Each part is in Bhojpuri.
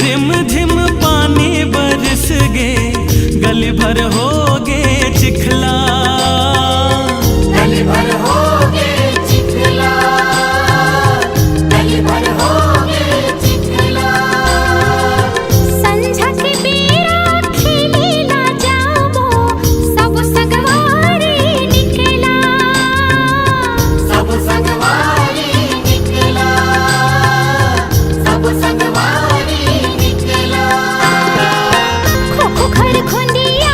रिम झिम पानी बरस गे, गली भर होगे चिखला, गली भर होगे चिखला, गली भर होगे चिखला। संझा के बेरा खेलेला जाबो, सब संगवारी निकला, सब संगवारी निकला, सब संगवारी निकला। खो खो घर खुंदिया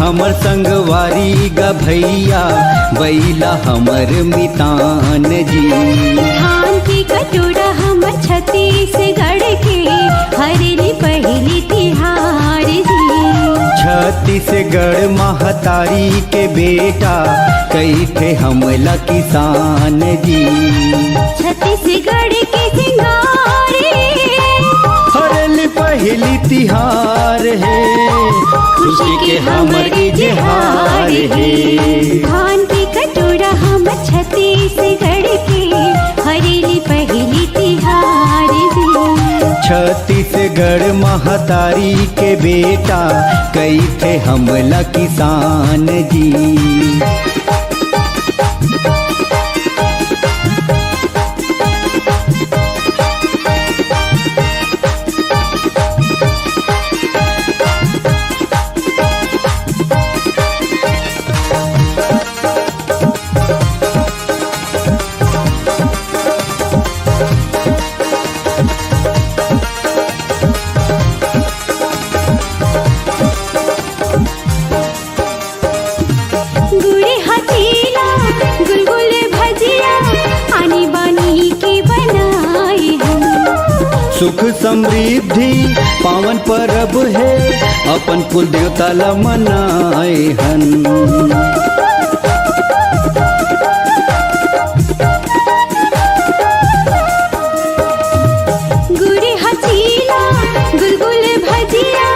हमर संगवारी ग भैया बैला हमर मितान जी। धान की कटोरा हमर छत्तीसगढ़ के हरेली पहली तिहार जी। छत्तीसगढ़ महतारी के बेटा कई थे हमला किसान जी। छत्तीसगढ़ के सिंगारे हरेली पहली तिहार है, खुशी के हमर इजहार है। धान की कटोरा हमर छत्तीसगढ़ के हरेली पहली तिहार जी। छत्तीसगढ़ महतारी के बेटा कई थे हमला किसान जी। गुड़ हथीला गुलगुल भजिया आनी बानी की बनाई हम। सुख समृद्धि पावन परब है, अपन कुल देवता ला मनाए हन। गुड़ हथीला गुलगुल भजिया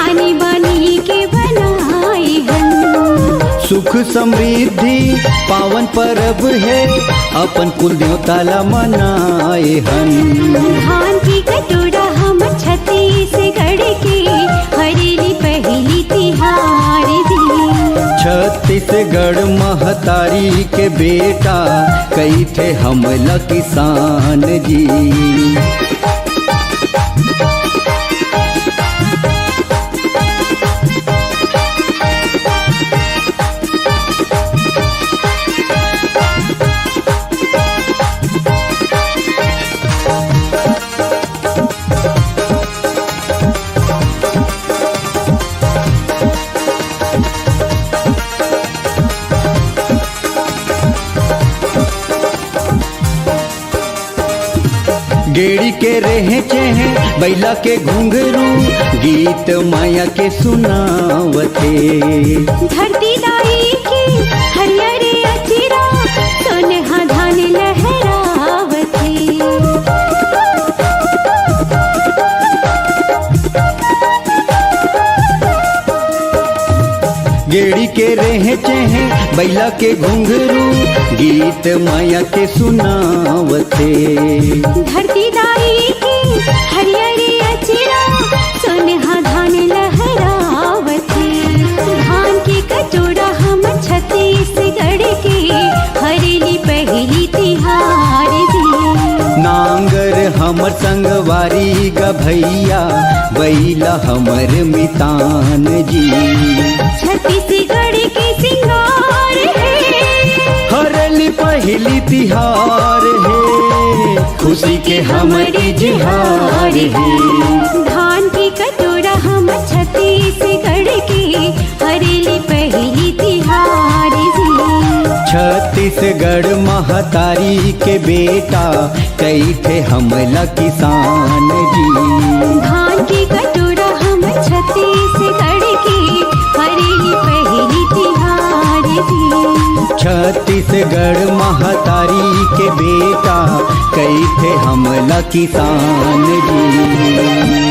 आनी बानी के बनाई हम। सुख समृद्धि पावन परब है, अपन कुल देवता ला मनाए हन। धान की कटोरा हम छत्तीसगढ़ के हरेली पहली तिहार जी। छत्तीसगढ़ महतारी के बेटा कई थे हमला किसान जी। गेड़ी के रहे चेहे बैला के घुंघरू, गीत माया के सुनावते। धरती दाई की हरियर अचिरा सोनहा धान लहरावते। गेड़ी के रहे चेहे बैला के घुंघरू, गीत माया के सुनावते। धरती दाई की हरियर अचिरा सोनहा धान लहरावते। धान की कटोरा हम छत्तीसगढ़ के हरेली पहली तिहार जी। नांगर हमर संगवारी ग भैया बैला हमर मितान जी। छत्तीसगढ़ के सिंगार है, हरेली पहली तिहार है, खुशी के हमर इजहार है। धान की कटोरा हम छत्तीसगढ़ के हरेली पहली तिहार जी। छत्तीसगढ़ महतारी के बेटा कई थे हमला किसान जी। धान की कटोरा हम छत्तीसगढ़ के हरेली पहली तिहार जी। छत्तीसगढ़ महतारी के बेटा कई थे हमला किसान जी।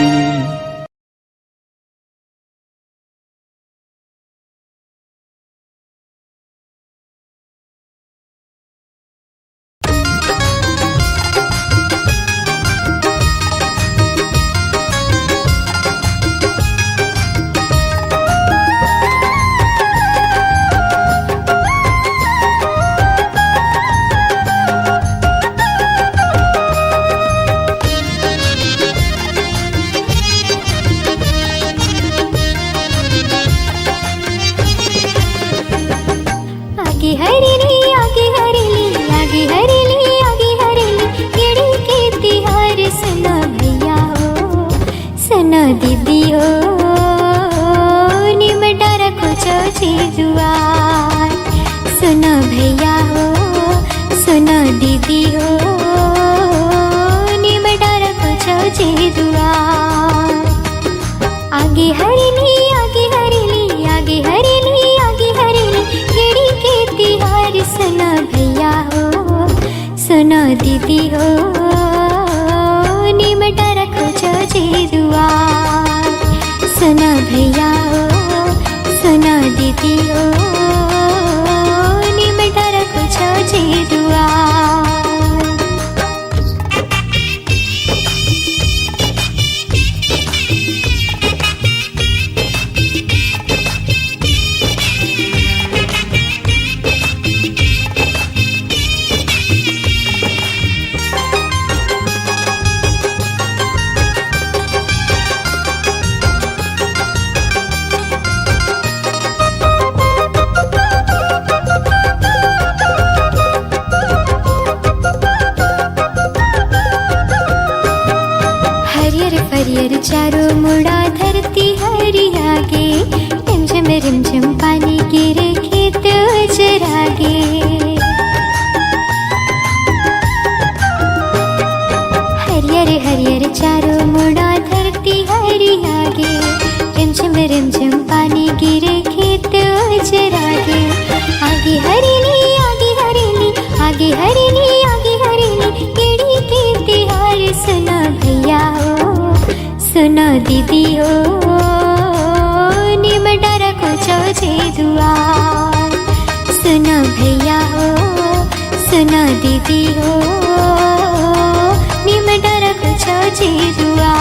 दीदी हो निमटारा कुछ दुआर। सुनो भैया हो सुनो दीदी हो निमटा रखो जे दुआर। आगे हरेली आगे हरेली आगे हरेली आगे हरेली केड़ी के तिहार। सुनो भैया हो सुनो दीदी हो निमटा रखो जे दुआर। सुनो भैया हो सुनो दीदी हो निमटा रखो जे दुआर। हरियर चारों मुड़ा धरती हरियागे रिमझिम रिमझिम पानी गिरे खेत चरागे। हरियर हरियर चारों मुड़ा धरती हरियागे रिमझिम रिमझिम पानी गिरे खेत चरागे। आगे हरेली आगे हरेली आगे हरेली आगे हरेली केड़ी के तिहार। सुनो भैया हो सुनो दीदी हो निमटा रखो जे दुआर। सुनो भैया हो सुनो दीदी हो निमटा रखो जे दुआर।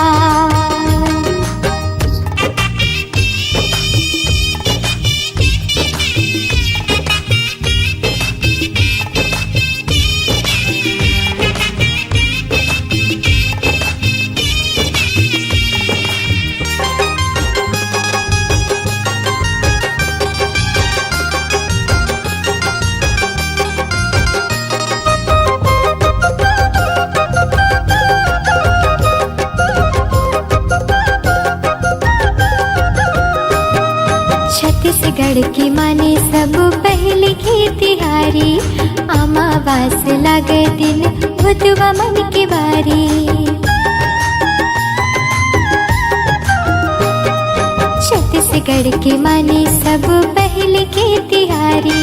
छत्तीसगढ़ की माने सब पहले खेतिहारी। अमावास लागे दिन भुतवा मन के बारी। छत्तीसगढ़ की माने सब पहले खेतिहारी।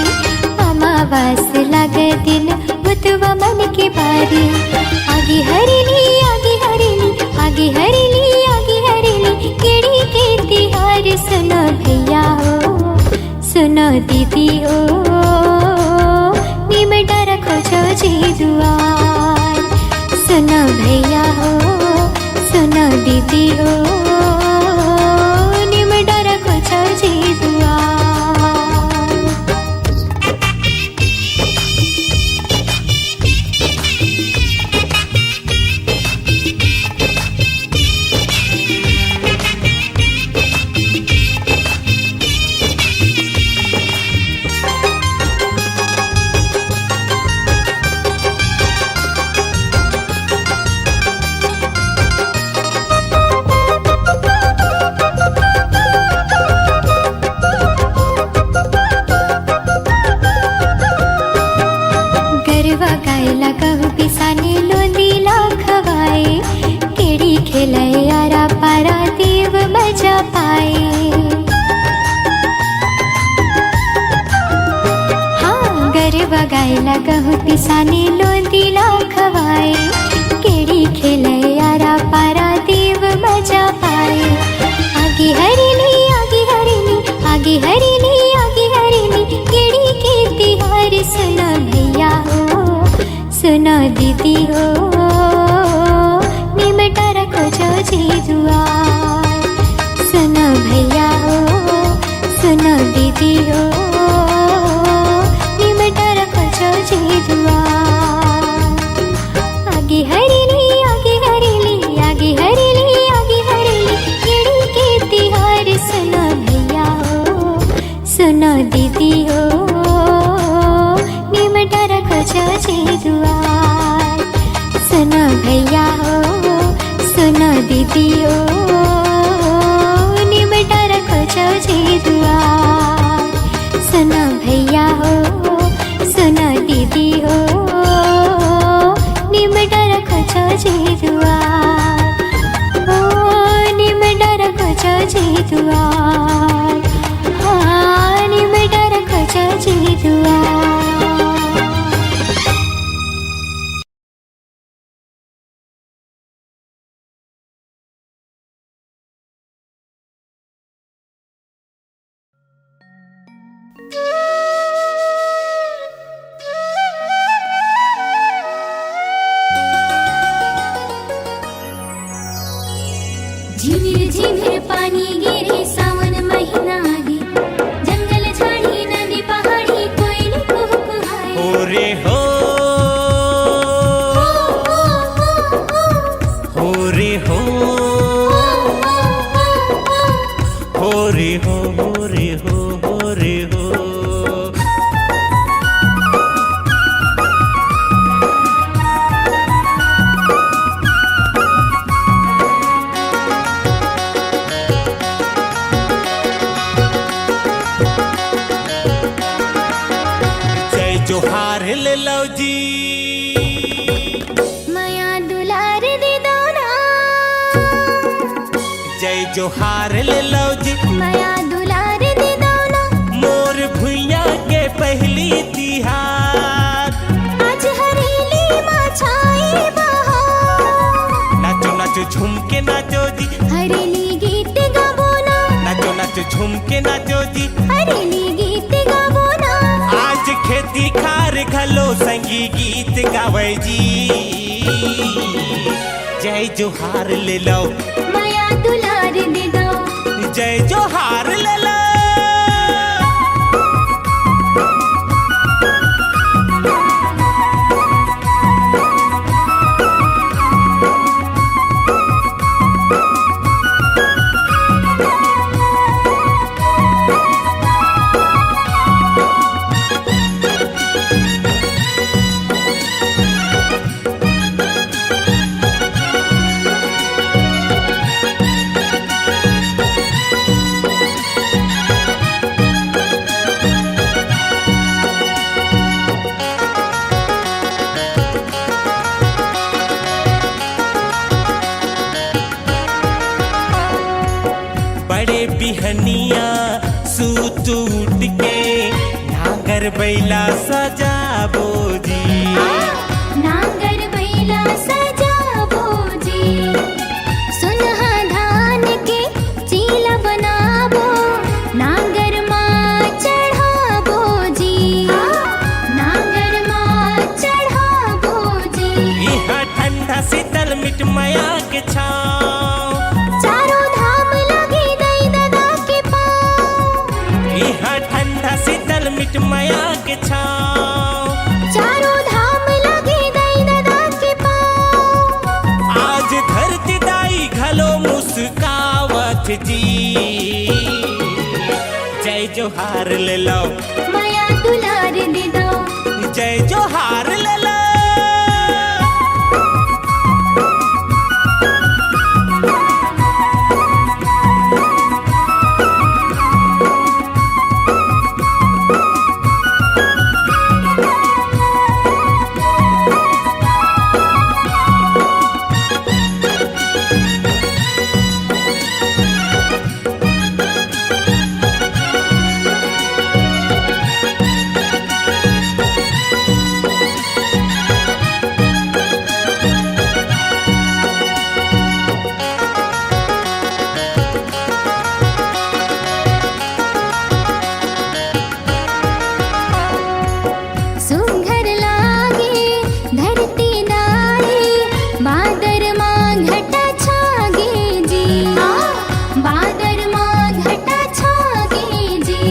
अमावास लागे दिन भुतवा मन के बारी। आगे हरेली आगे हरेली आगे हरेली आगे हरेली केड़ी के तिहार। सुनो भैया हो सुनो दीदी हो निमटा रखो जे दुआर। सुनो भैया हो सुनो दीदी हो निमटा रखो जे दुआर। गायला कहू पिसाने लोंदीला खवाए केड़ी खेलाए आरा पारा देव मजा पाए। हाँ गरबा गायला कहू पिसाने लोंदीला खवाए केड़ी खेलाए आरा पारा देव मजा पाए। आगे हरेली आगे हरेली आगे हरेली आगे हरेली केड़ी के तिहार। सुनो भैया हो सुनो दीदी हो निमटा रखो जे दुआर। सुनो भैया हो सुनो दीदी हो निमटा रखो जे दुआर। आगे हरेली आगे हरेली आगे हरेली आगे हरेली केड़ी के तिहार। सुनो भैया हो सुनो दीदी हो निमटा रखो जे दुआर। सुनो भैया हो सुनो दीदी हो निमटा रखो जे दुआर। सुनो भैया हो सुनो दीदी हो निमडा रखो छो जी दुआर ओ निमडा रखो छो जी दुआर हाँ निमडा रखो छो जी दुआर झिमिर झिमिर पानी गिरे सावन महीना आगे जंगल झाड़ी नदी पहाड़ी कोयली कुहू कुहाए हो रे हो हो रे हो हो रे हो हो रे हो हो रे हो जय जोहार ले लो जी माया दुलार दे दो ना जय जोहार ले लो जी माया दुलार दे दो ना मोर भुइया के पहली तिहार आज हरेली माँ छाए बहार नाचो नाचो झूम के नाचो जी हरेली गीत गाबो ना नाचो नाचो झूम के नाचो जी हरेली गीत गाबो ना आज खेती खार घलो संगी गीत गावे जी जय जोहार ले लो माया दुलार दे दो जय जोहार ले लो बड़े बिहनिया सूत उठ के नागर बैला सजाबो जी नांगर बैला सजाबो जी सुनहा धान के चीला बनाबो नांगर माँ चढ़ाबो जी नांगर माँ चढ़ाबो जी यहाँ ठंडा शीतल मिट माया के छाँव चारों धाम लगे दई दादा के पाँव यहाँ ठंडा शीतल मिट माया के छाँव चारों धाम लगे दई दादा के पाँव आज धरती दाई घलो मुस्कावत जी जय जोहार ले लो माया दुलार दे दो जय जोहार ले लो सुंघर लागे धरती दाई बादर माँ घटा छागे जी बादर माँ घटा छागे जी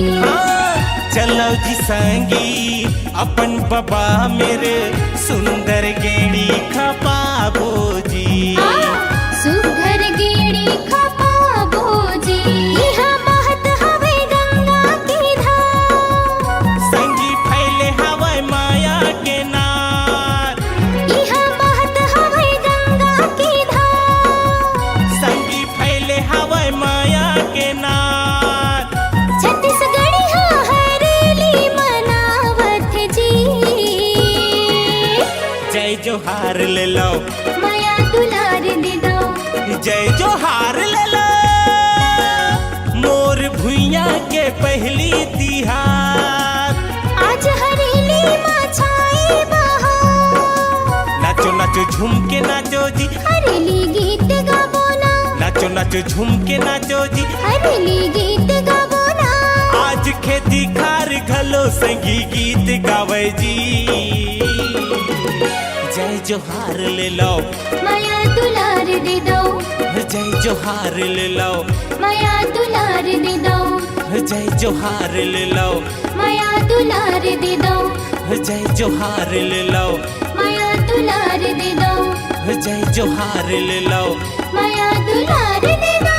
चलो जी संगी अपन बाबा मेरे सुंदर गेड़ी खपाबो जी सुघर गेड़ी खपाबो जी यहाँ महत हवे गंगा की धार संगी फैले हवा माया के नार यहाँ महत हवे गंगा की धार संगी फैले हवा माया के नार छत्तीसगढ़ी हाँ हरेली जोहार ले लो माया दुलार दे दो जय जोहार ले लो मोर भुइया के पहली तिहार आज हरेली माँ छाए बहार नाचो नाचो झूम के नाचो जी हरेली गीत गाबो ना नाचो नाचो झूम के नाचो जी हरेली गीत गाबो ना आज खेती खार घलो संगी गीत गावे जी जय जोहार ले लो माया दुलार दे दो जय जोहार ले लो माया दुलार दे दो जय जोहार ले लो माया दुलार दे दो जय जोहार ले लो माया दुलार दे दो जय जोहार ले लो माया दुलार दे दो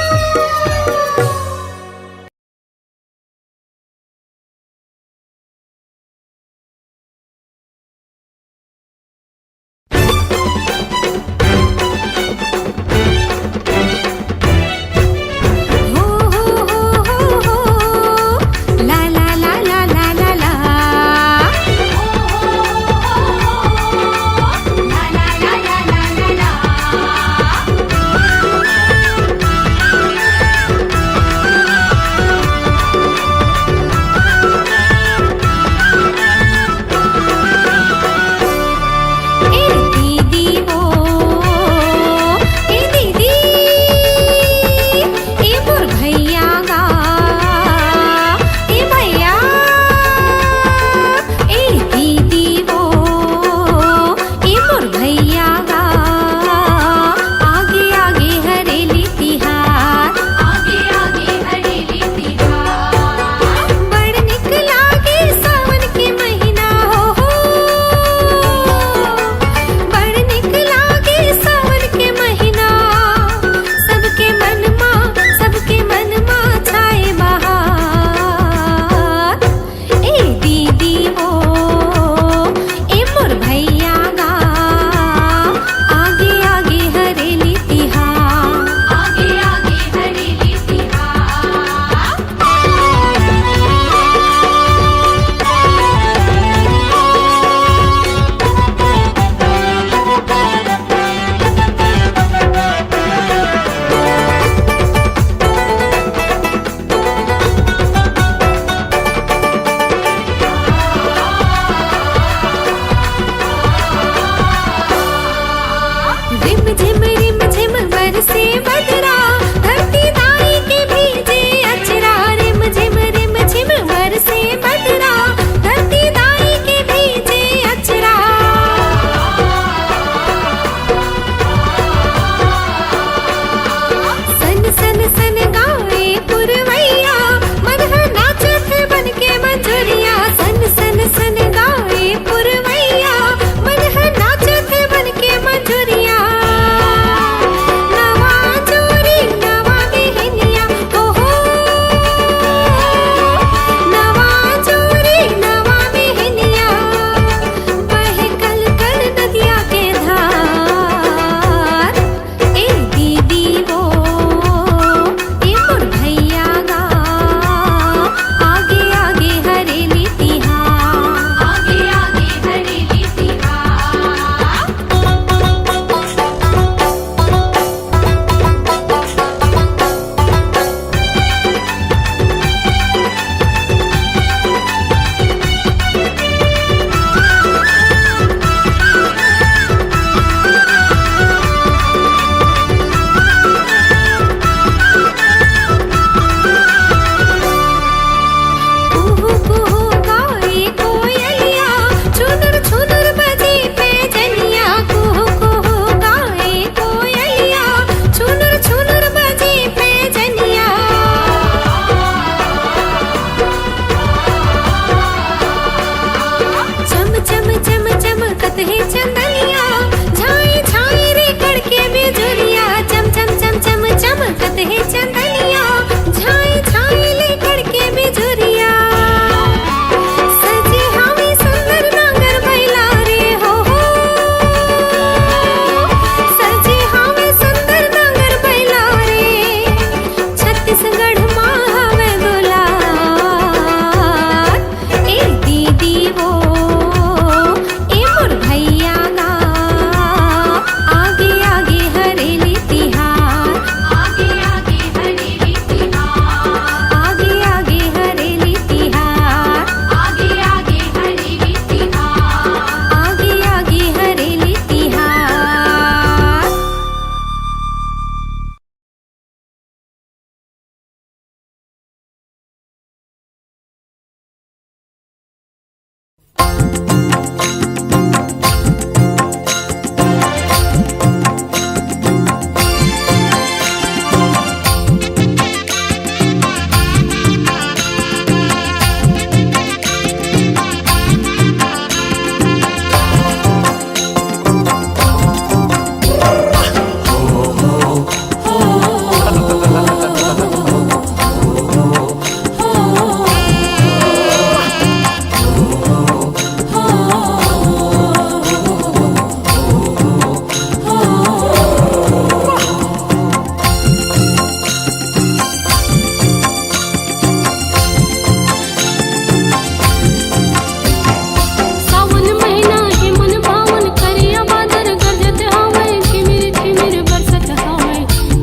सावन महीना हे मन भावन करिया बादर गरजत हावे झिमिर झिमिर बरसत हावे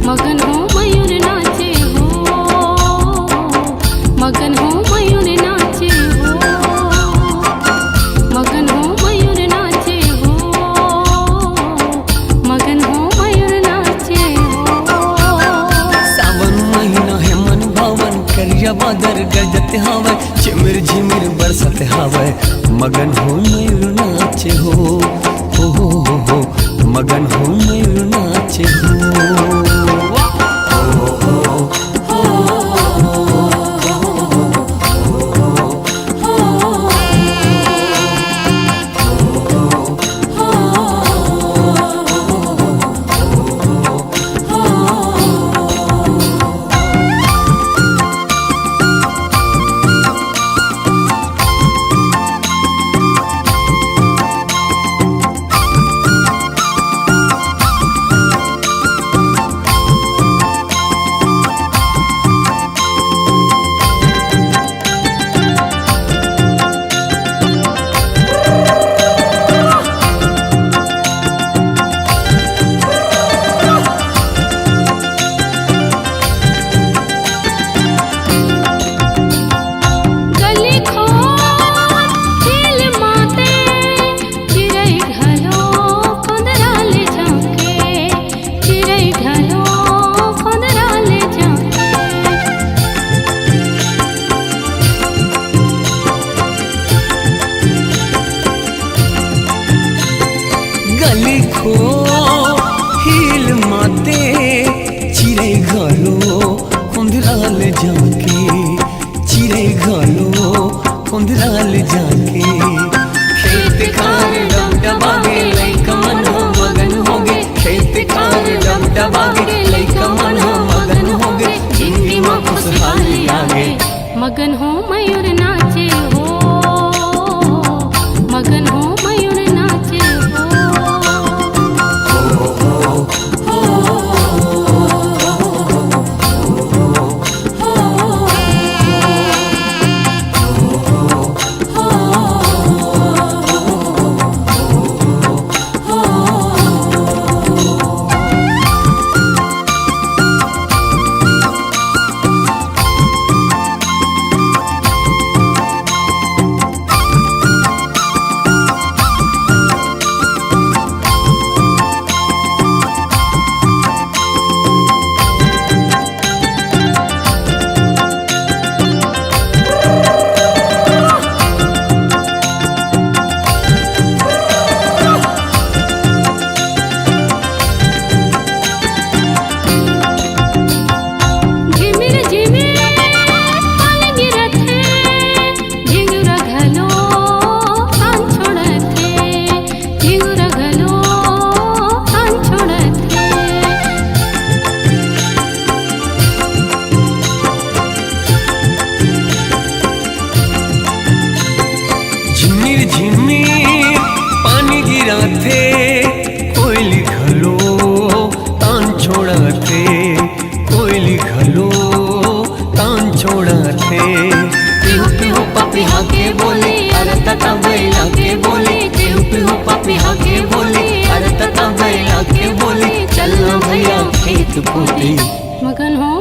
मगन हो मयूर नाचे हो मगन हो मयूर नाचे हो मगन हो मयूर नाचे हो मगन हो मयूर नाचे हो सावन महीना है मन भावन करिया बादर गरजत हावे झिमिर झिमिर बरसत हावे मगन हो मयूर नाचे हो मगन हो मयूर नाचे हो गली खो खेल माते चिरई घलो फंदराले झांके चिरई घलो फंदराले झांके गली खो हिल माते चिरे घलो कुंदराल जाके चिरे घलो कुंदराल जाके खेत खार डबडबागे लइका मन हो मगन होगे खेत खार डबडबागे लइका मन हो मगन होगे जिंदगी में खुशहाली आगे मगन हो मयूर नाचे हो मगन हो मयूर नाचे हो झिमिर झिमिर पानी गिरत है झिंगुरा घलो कान छोड़त है झिंगुरा घलो कान छोड़त है झिमिर झिमिर पानी गिराते कोयली घलो तान छोड़ते कोयली घलो तान छोड़ते पिहु पिहु पपी हाके बोले अरे तता बैला के बोले पिहु पिहु पपी हाके बोले अरे तता बैला के बोले चलना भैया खेत पोते मगन हो